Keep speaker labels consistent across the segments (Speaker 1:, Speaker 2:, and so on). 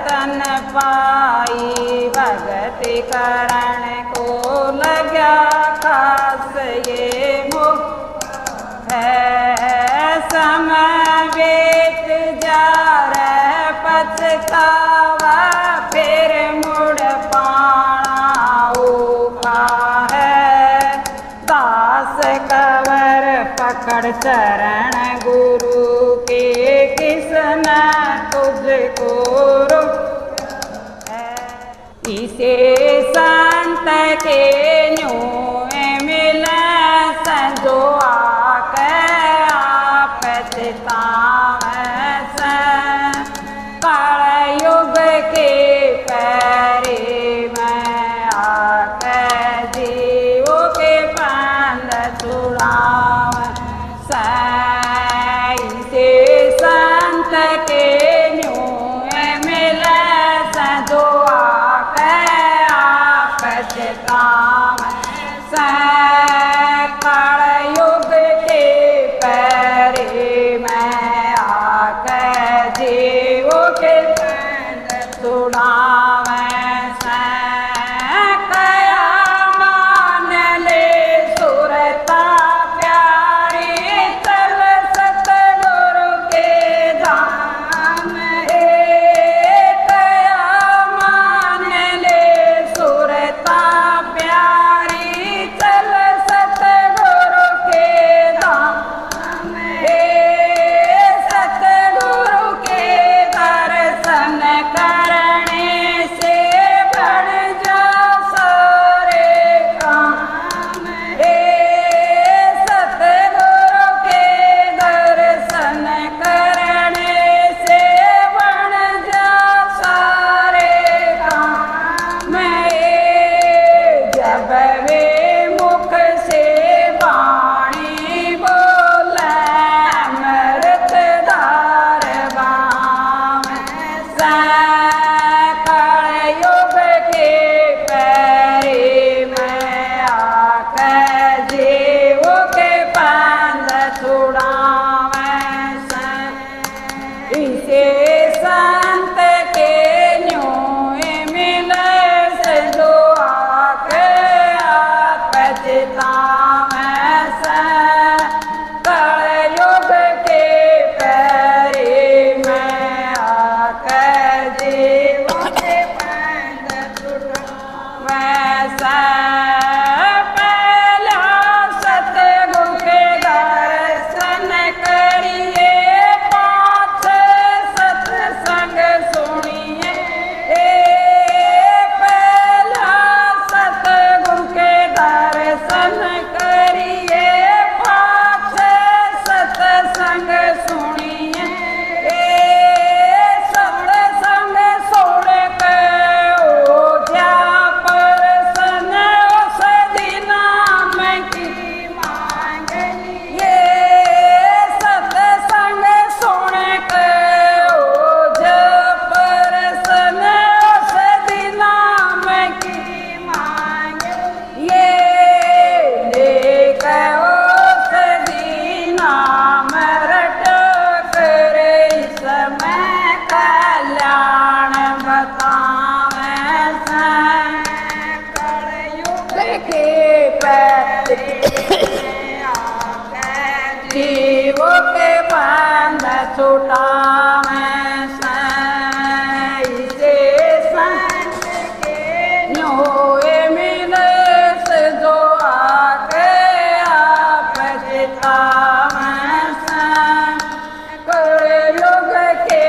Speaker 1: तन पाई भगति करण को लग्या खास ये मुख है समय बीत जा रे पछतावा फिर मुड़ पाना ऊपा है दास कवर पकड़ चरण गुरु के किसने तुझको रोक है इसे संत के न्यूं मिले संजो आके आप चितावे से कलयुग के पैरी में आके जीव के पंद छुड़ावे से इसे संत के न्यूं मिले संजो आके आप चितावे से कलयुग के पैरी में आके जीव के पंद छुड़ावे से कया मान ले सुरता प्यारी चल सतगुरु के धाम हे कया मान ले सुरता प्यारी चल सतगुरु के धाम हे सतगुरु के दर्शन करने से बढ़ जा सारे काम हे सतगुरु के दर्शन करने से बढ़ जा सारे काम जब वे मुख से वाणी बोले अमृत धार बाम से कलयुग के पैरी में आके जीव के पंद छुड़ावे से इसे संत के न्यूं मिले से जो आके आप चितावे से कलयुग के पैरी में आके जीव के पंद छुड़ावे से पहला सतगुरु के दर्शन करिए पाँच सत्संग सुनिए पहला सतगुरु के दर्शन करिए पाँच सत्संग सुनिए सत्संग सुन के ओझा परसन उस दिन नाम की मांग लिए सत्संग सुन के ओझा परसन उस दिन नाम की मांग ये लेके उस दिन नाम रट कर इसमें कल्याण बतावे से कलयुग के पैरी में आके जीव के पंद छुड़ावे से इसे संत के न्यूं मिले से जो आके आप चितावे से कलयुग के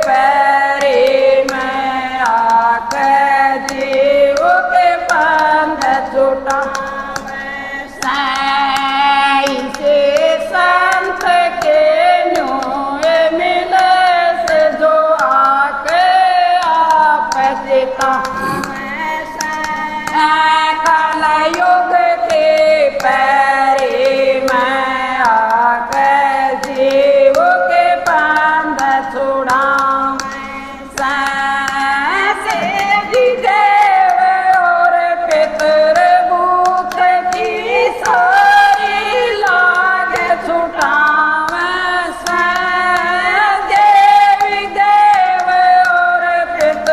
Speaker 1: पैरी में आके जीव के पंद छुड़ावे से इसे संत के न्यूं मिले से जो आके आप चितावे से कलयुग के पैरी में आके जीव के पंद छुड़ावे से देव और पितर भूत की सारी लाग छुटावे से देवी देव और पितर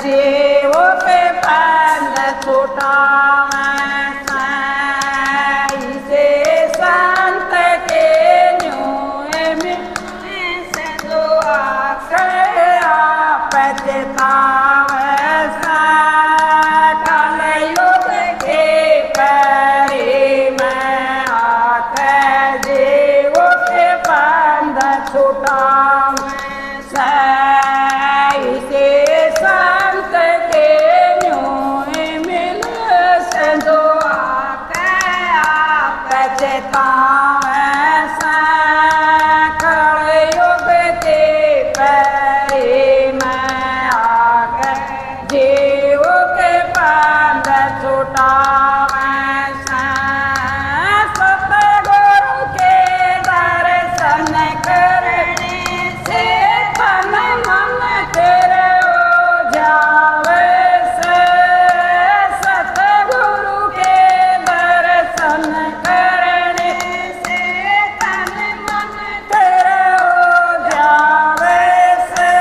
Speaker 1: जीवो के बंध छुड़ावे से संत के न्यूए में से दुआ करे आप चितावे कलयुग के परी में आके जीवो के बंध छुड़ावे से संत के न्यूए मिल से दुआ करे आप चितावे कलयुग के परी में आके जीव के बंध छुड़ावे सतगुरु के दर्शन करने से तन मन तेरे हो जावे से सतगुरु के दर्शन करने से तन मन तेरे हो जावे से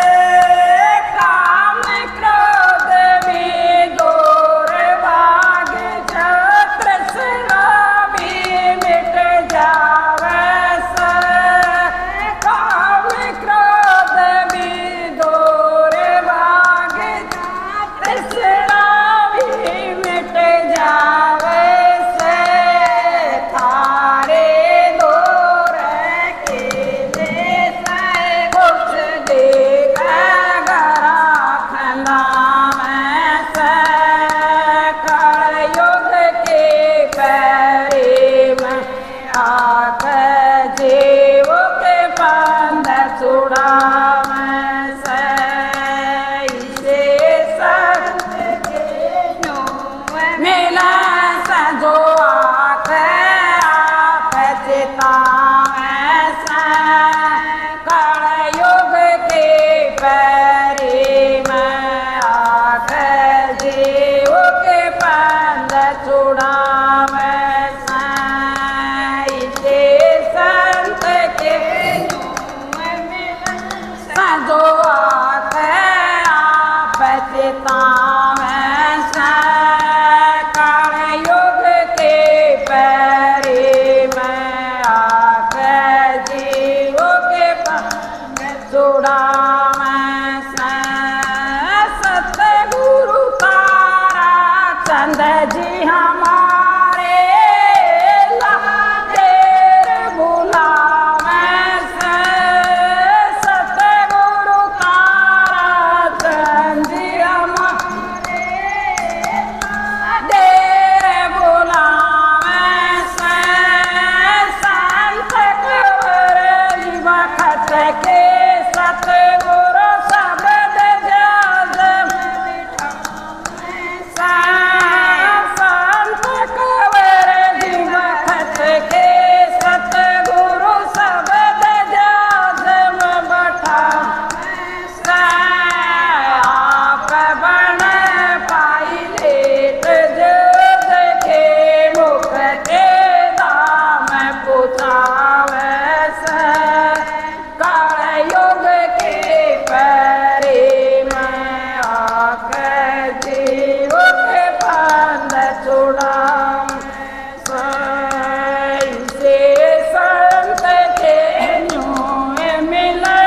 Speaker 1: काम क्रोध भी दूर भाग तृष्णा भी मिट जावे से काम क्रोध भी दूर भाग तृष्णा भी मिट जावे से थारे दूर के जैसे कुछ देख गरा खंदा में से कलयुग के परी में आके जीव के बंध छुड़ावे से संत के न्यूए मिला से जो आके आप चितावे से कलयुग के परी में आके जीव के बंध छुड़ावे से संत के न्यूए मिला से जो आके आप चितावे से कलयुग के परी में आके जीव के बंध छुड़ावे से सतगुरु तारा चंद जी हमारे देर बुलावे से सतगुरु तारा चंद जी हमारे देर बुलावे से संत कवर वक्त के सतगुरु शब्द जाज संत कवर वक्त के सतगुरु शब्द जाज में बैठा आप बन पाई लेट जज के मुख के दाम पुछावे से कलयुग के परी में आके जीव के बंध छुड़ावे से संत के न्यूए मिले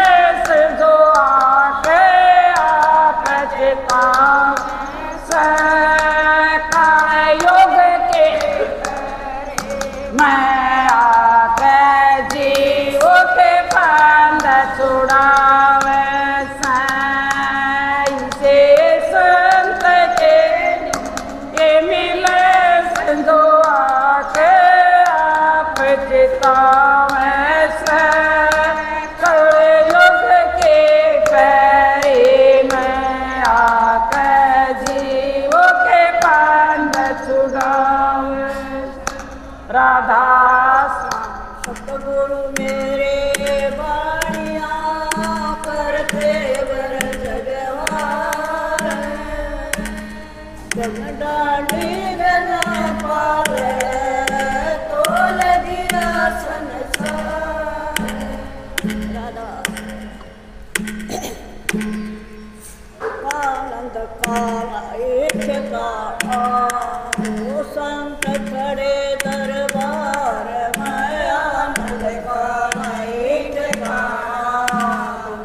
Speaker 1: से जो आके आप चितावे से कलयुग के मैं आके जीव के बंध छुड़ावे से संत के ये मिले से जो आके आप चितावे से कलयुग के परी में आके जीव के बंध छुड़ावे राधा
Speaker 2: सतगुरु मेरे बाणिया करते बर जगवार जग डाली गना पार तोल दिया संसार राधा काला एक काला वो संत खड़े दरबार में आनंद काला एक काला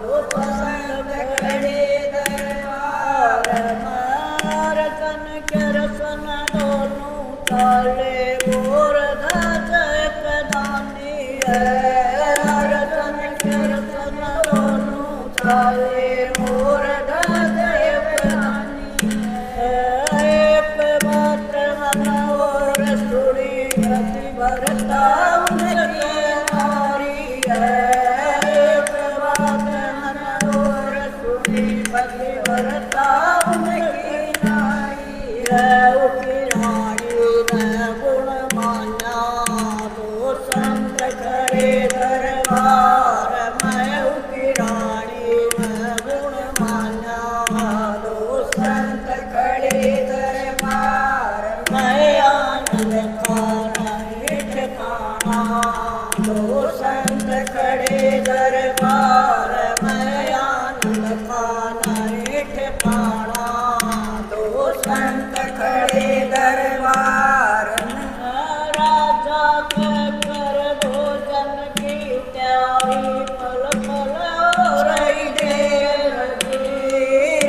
Speaker 2: वो संत खड़े दरबार में रतन के रसन दोनों काले गोर धज कदानी है रतन के रसन दोनों काले गोर धज कदानी है एक मात्र मनोर सुरी गति भरता उनकी नारी है एक मात्र मनोर सुरी गति भरता उनकी नारी है उकी रानी ने गुण माना वो संत खड़े दरबार में उकी रानी ने गुण माना दो संत खड़े दरबार में आनंद खाना ठिकाना दो संत खड़े दरबार में आनंद खाना ठिकाना दो संत खड़े दरबार राजा के कर भोजन की त्यागी पल पल हो रही देर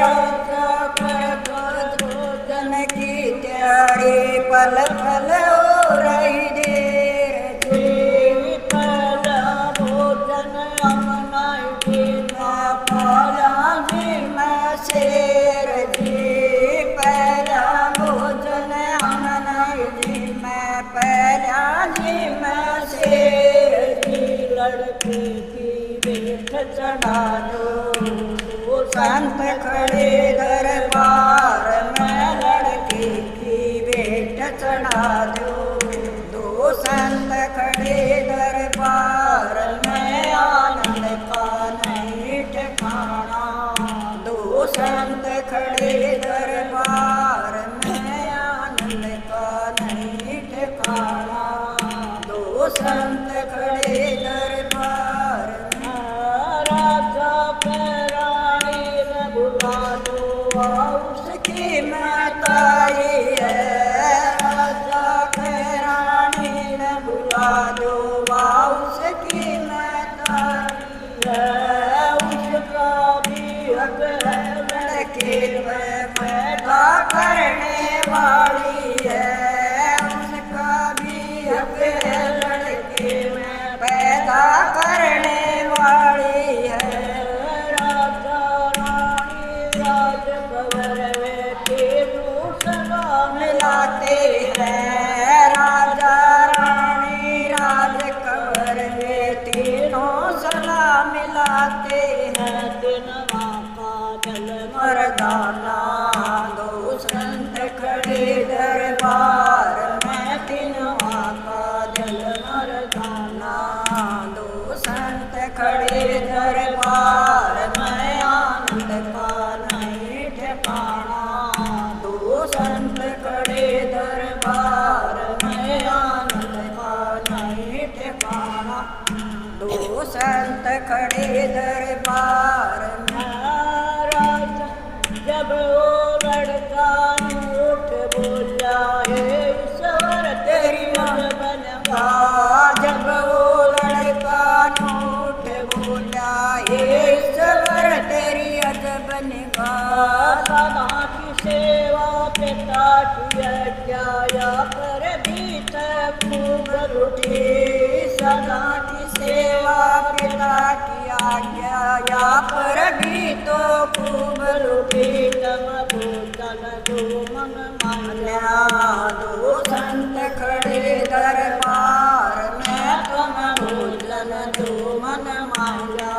Speaker 2: राजा के कर भोजन की त्यागी पल पल हो रही देर जी पहला भोजन अमनाई बिना पाला जी मैं शेर जी पहला भोजन अमनाई जी मैं पहला जी मैं शेर जी लड़के की बेट चढ़ा दो संत खड़े दरबार में लड़के की बेट चढ़ा दो संत खड़े दरबार में आनंद का नहीं ठिकाना दो संत खड़े दरबार में आनंद का नहीं ठिकाना दो संत खड़े दरबार में राजा पे रानी ने बुला दो उसकी माताई है राजा पे रानी ने बुला दो उसकी माताई है उसका भी हक है लड़के में पैदा करने वाली है उसका भी हक है लड़के में पैदा करने वाली है राजा रानी राज कवर में तीनों सदा मिलाते हैं राजा रानी राज कवर में तीनों सदा मिलाते हैं दिनवा का जल मर्दाना दो संत खड़े दरबार में दिनवा का जल मर्दाना दो संत खड़े दरबार में आनंद का नहीं ठिकाना दो संत खड़े दरबार में आनंद का नहीं ठिकाना दो संत खड़े दरबार में राजा जब वो लड़का उठ बोला हे ईश्वर तेरी मन बनवा जब वो लड़का उठ बोला हे ईश्वर तेरी अजब निगाह सदा की सेवा पिता की आज्ञा पर बीत खूब लुटी सदा की सेवा पिता की आज्ञा पर भी तो खूब लुटी तम भोजन जो मन मान्या दो संत खड़े दरबार में तुम भोजन जो मन मान्या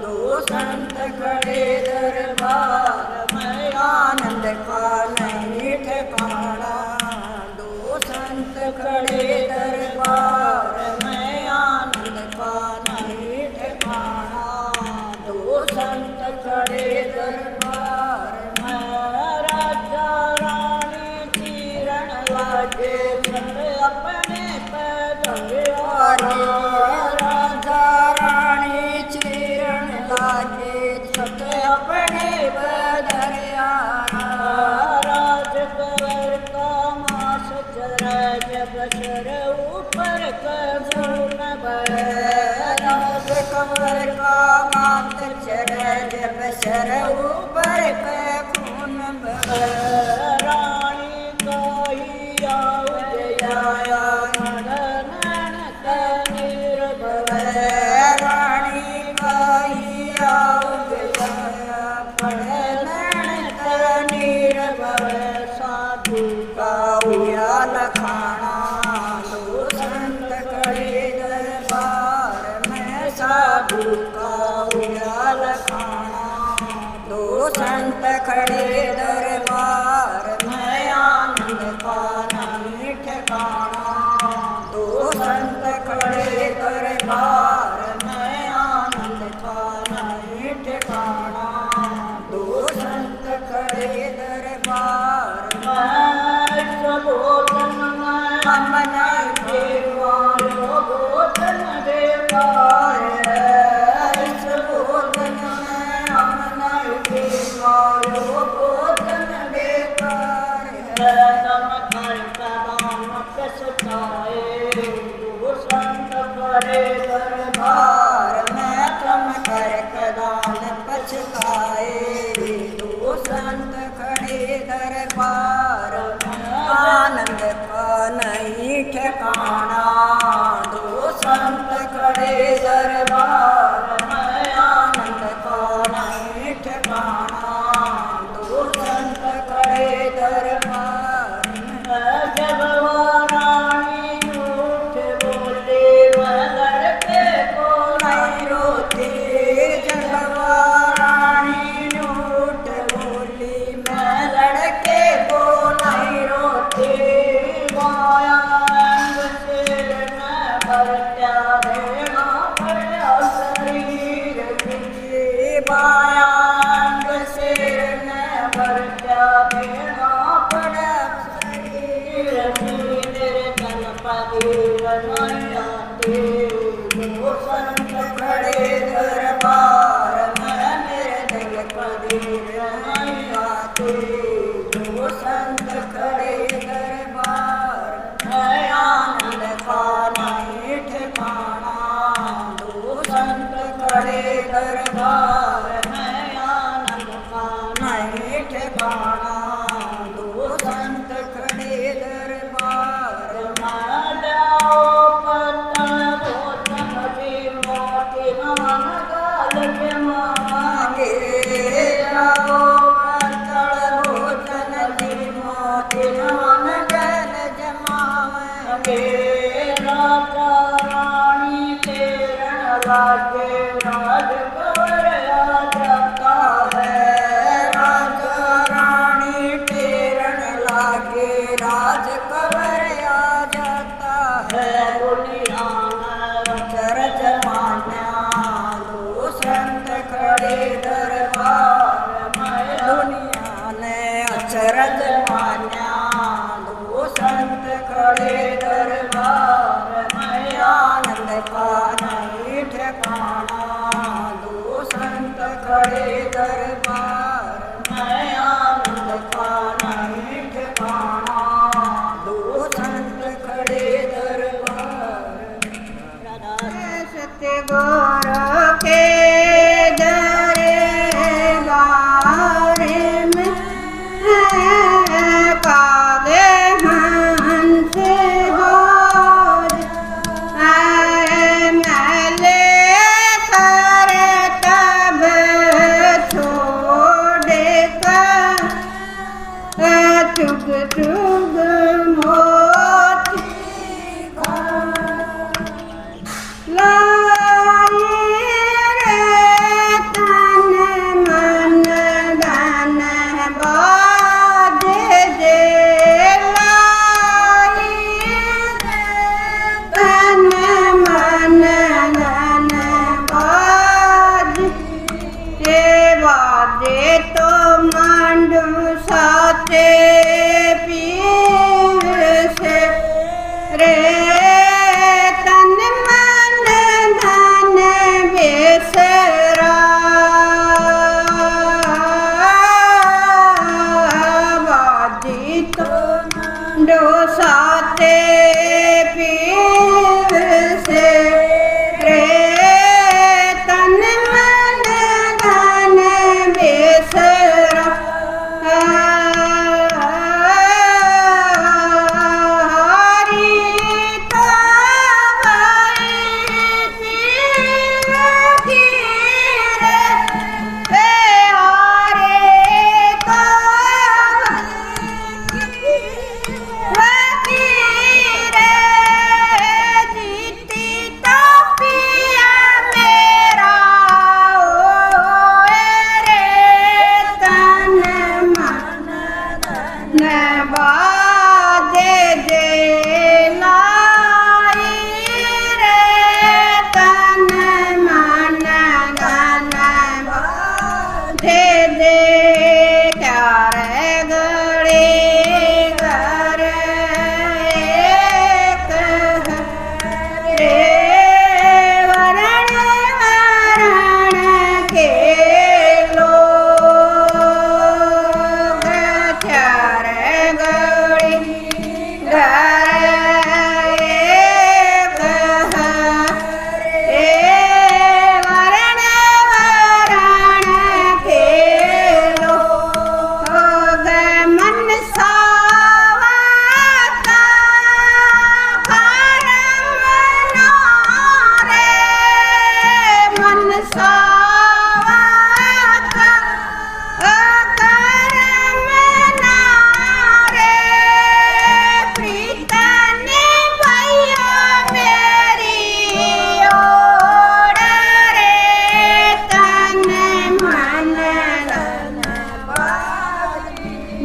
Speaker 2: दो संत खड़े दरबार में आनंद का नहीं ठिकाना दो संत खड़े दरबार में आनंद का नहीं ठिकाना दो संत खड़े दरबार में राजा रानी चीरण लागे अपने पैदल राजा रानी चीरण लागे अपने सर ऊपर पे खून बहे रानी कहिया उजया मदन तनीर बहे रानी कहिया उजया मदन तनीर बहे साधु का उयाल खाना दो संत खड़े दरबार में साधु का उयाल खाना दो संत खड़े दरबार में आनंद पाना ठिकाना दो संत खड़े दरबार में आनंद पाना ठिकाना दो संत खड़े दरबार में सबोधन में अमन देवारो बोधन देवार सबोधन में अमन देवारो बोधन देवार तम कर कदाम पछताए दो संत खड़े दरबार में तम कर कदाम पछताए दो संत खड़े दरबार में आनंद का नहीं ठिकाना दो संत खड़े दरबार में आनंद का नहीं ठिकाना दो संत खड़े दरबार में जब वो रानी उठ बोले वह लड़के को नहीं रोती जब वो रानी उठ बोली मैं लड़के को नहीं रोती माया सिर में बरत्या देना पड़ा शरीर की माया सिर में बरत्या देना पड़ा शरीर की निर्जन पदीर नहीं आते दो संत खड़े दरबार में निर्जन पदीर नहीं आते दो संत खड़े दरबार में आनंद का नहीं ठिकाना दो संत खड़े दरबार में आनंद का नहीं ठिकाना दो संत खड़े दरबार में जाओ पतन भोजन की मोती मन गाल के मांगे जाओ पतन भोजन की मोती मन गल जमावे राजा रानी तेरण लागे राज कवर आ जाता है राजा रानी तेरण लागे राज कवर आ जाता है दुनिया में चरज मान्या दो संत खड़े दरबार में दुनिया ने अचरज मान्या दो संत खड़े दरबार में आनंद का नहीं ठिकाना दो संत खड़े दरबार में आनंद का नहीं ठिकाना दो संत खड़े दरबार सत्य गौर के दरबार में काले हंस हो मैले कर तब छोड़ कर चुग चुग मोती लाई रे तन मन धन बाज दे लाई रे तन मन धन बाज दे बाजे तो मांडू साथे पी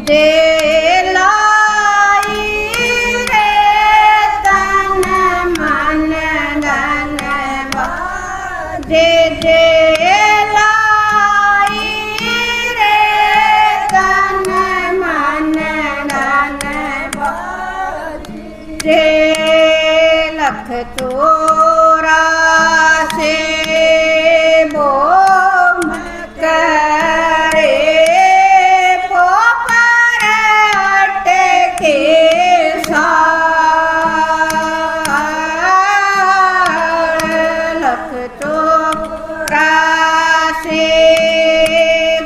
Speaker 2: जे लाई रे तन मन धन बाजे जे लाई रे तन मन धन बाजे लख चौरासे बोम करे पोपर अटके सार लख चौरासे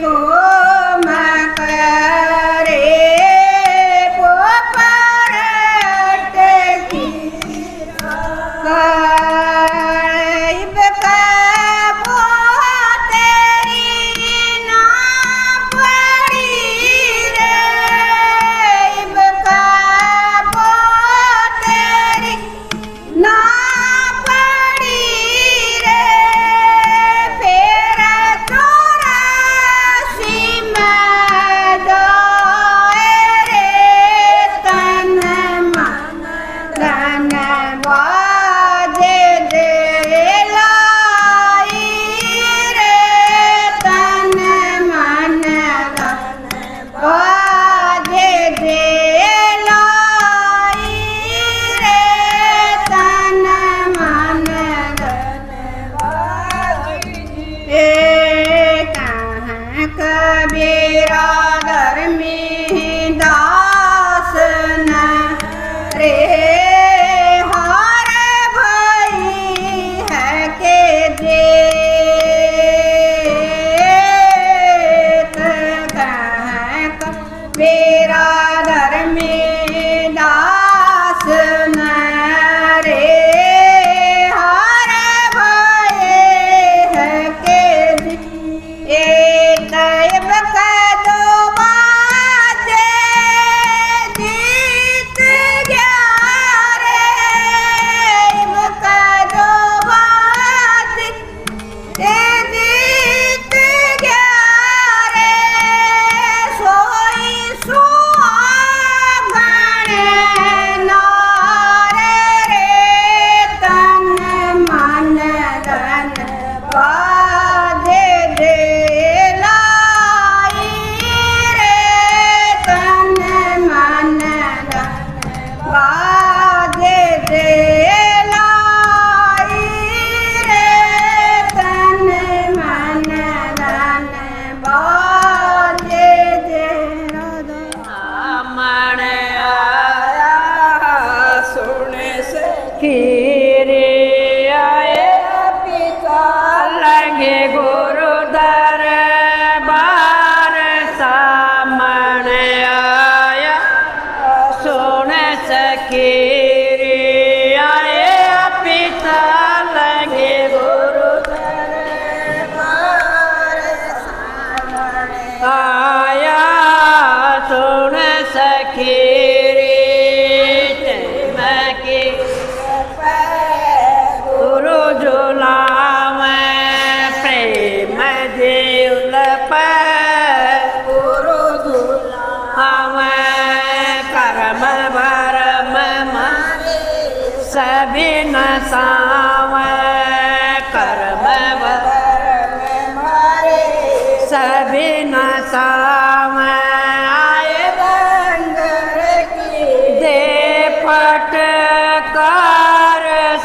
Speaker 2: बोम करे पोपर अटके गायब कबो तेरी ना पड़ी रे गायब कबो तेरी ना पड़ी रे फिर चौरासी में जाए रे तन मन धन बाजे जे लाई रे तन मन धन बाजे जे लाई रे तन मन धन बाजे कहाँ कबीरा धर्मी दास न रे हार भाई है के जे कहाँ कबीरा धर्मी दास न रे हार भाई है के जे तैब कदो बाजे जीत गया रे कदो बाजे जीत गया रे सोई सुहागण नारे रे तन मन धन बाजे जे लाई रे तन मन धन बाजे जे लाई रे तन मन धन बाजे जे
Speaker 1: मन आया सुने से खीरे आए पिता लगे गुरु दरबार सामन आया सुने से खीरे आए पिता लगे गुरु दरबार आया सुन सखीरी चमकी गुरु झुलाव प्रेम दिल गुरु झुलाव कर्म भरम मारे सभी नसाव कर्म भरम मारे सभी नसाव आए बंदर की दे फटकार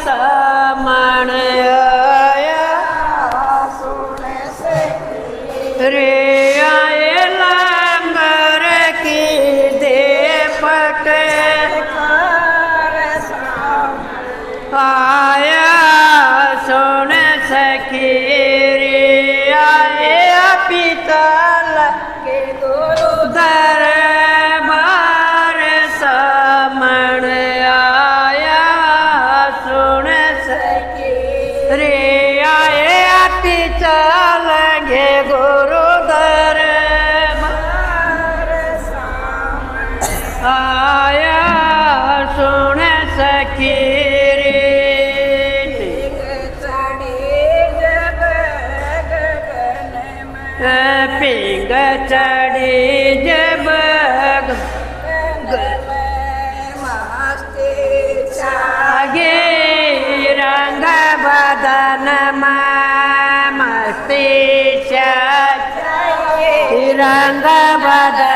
Speaker 1: समण आया सुने से रे आए लंगर की दे फटकार समण आया સંગ બધા